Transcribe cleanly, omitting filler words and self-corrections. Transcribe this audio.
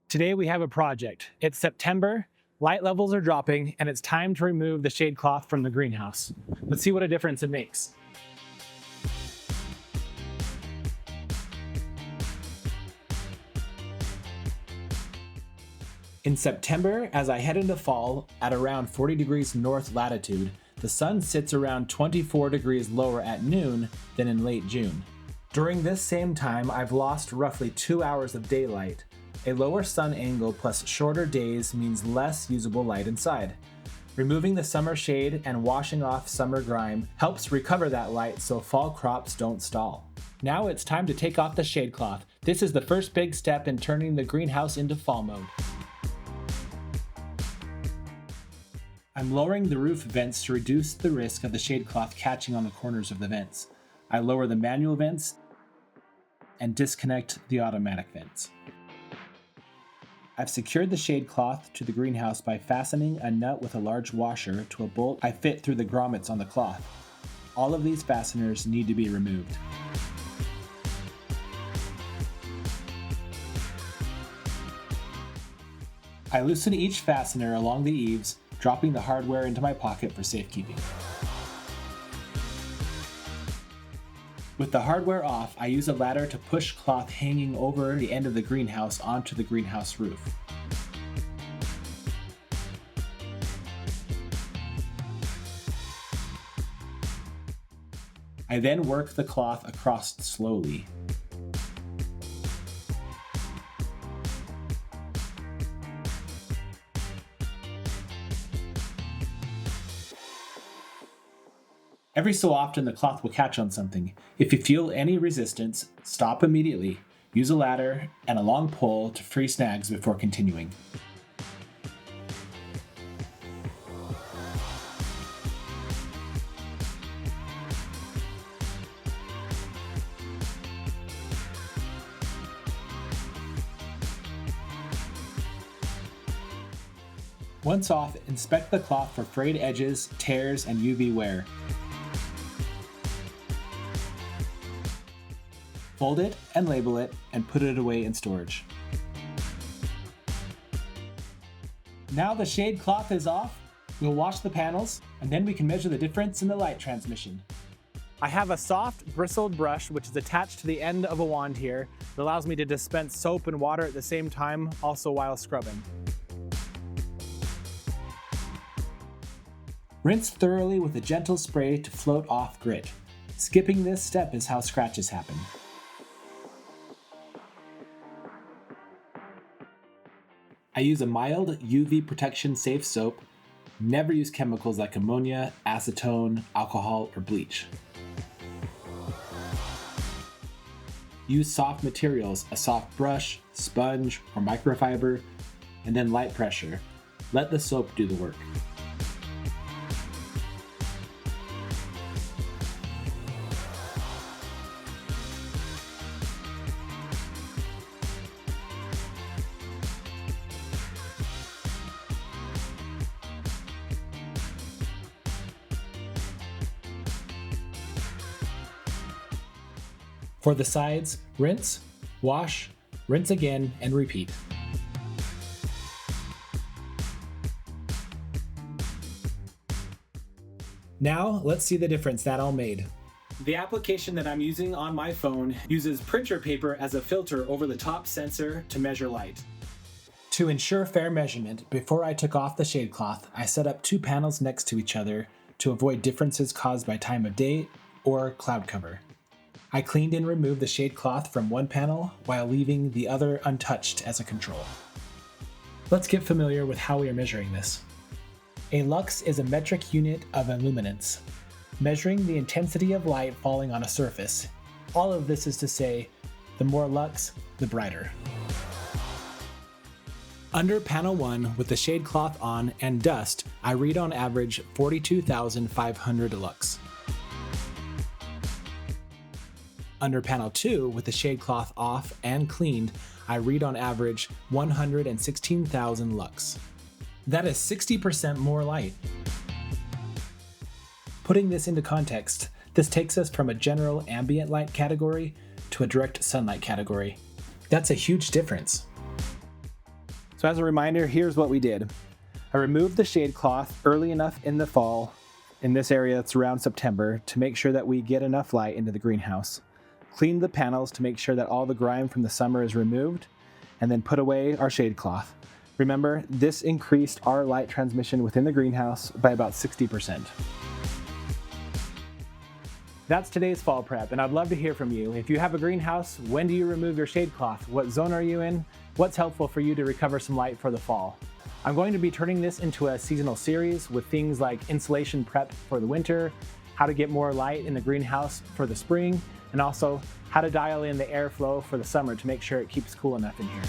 Today we have a project. It's September, light levels are dropping, and it's time to remove the shade cloth from the greenhouse. Let's see what a difference it makes. In September, as I head into fall, at around 40 degrees north latitude, the sun sits around 24 degrees lower at noon than in late June. During this same time, I've lost roughly 2 hours of daylight. A lower sun angle plus shorter days means less usable light inside. Removing the summer shade and washing off summer grime helps recover that light so fall crops don't stall. Now it's time to take off the shade cloth. This is the first big step in turning the greenhouse into fall mode. I'm lowering the roof vents to reduce the risk of the shade cloth catching on the corners of the vents. I lower the manual vents and disconnect the automatic vents. I've secured the shade cloth to the greenhouse by fastening a nut with a large washer to a bolt I fit through the grommets on the cloth. All of these fasteners need to be removed. I loosen each fastener along the eaves, dropping the hardware into my pocket for safekeeping. With the hardware off, I use a ladder to push cloth hanging over the end of the greenhouse onto the greenhouse roof. I then work the cloth across slowly. Every so often, the cloth will catch on something. If you feel any resistance, stop immediately. Use a ladder and a long pole to free snags before continuing. Once off, inspect the cloth for frayed edges, tears, and UV wear. Fold it and label it and put it away in storage. Now the shade cloth is off, we'll wash the panels and then we can measure the difference in the light transmission. I have a soft bristled brush which is attached to the end of a wand here that allows me to dispense soap and water at the same time, also while scrubbing. Rinse thoroughly with a gentle spray to float off grit. Skipping this step is how scratches happen. I use a mild UV protection safe soap. Never use chemicals like ammonia, acetone, alcohol, or bleach. Use soft materials, a soft brush, sponge, or microfiber, and then light pressure. Let the soap do the work. For the sides, rinse, wash, rinse again, and repeat. Now, let's see the difference that all made. The application that I'm using on my phone uses printer paper as a filter over the top sensor to measure light. To ensure fair measurement, before I took off the shade cloth, I set up two panels next to each other to avoid differences caused by time of day or cloud cover. I cleaned and removed the shade cloth from one panel while leaving the other untouched as a control. Let's get familiar with how we are measuring this. A lux is a metric unit of illuminance, measuring the intensity of light falling on a surface. All of this is to say, the more lux, the brighter. Under panel 1, with the shade cloth on and dust, I read on average 42,500 lux. Under panel 2, with the shade cloth off and cleaned, I read on average 116,000 lux. That is 60% more light. Putting this into context, this takes us from a general ambient light category to a direct sunlight category. That's a huge difference. So as a reminder, here's what we did. I removed the shade cloth early enough in the fall, in this area it's around September, to make sure that we get enough light into the greenhouse. Cleaned the panels to make sure that all the grime from the summer is removed, and then put away our shade cloth. Remember, this increased our light transmission within the greenhouse by about 60%. That's today's fall prep, and I'd love to hear from you. If you have a greenhouse, when do you remove your shade cloth? What zone are you in? What's helpful for you to recover some light for the fall? I'm going to be turning this into a seasonal series with things like insulation prep for the winter, how to get more light in the greenhouse for the spring, and also how to dial in the airflow for the summer to make sure it keeps cool enough in here.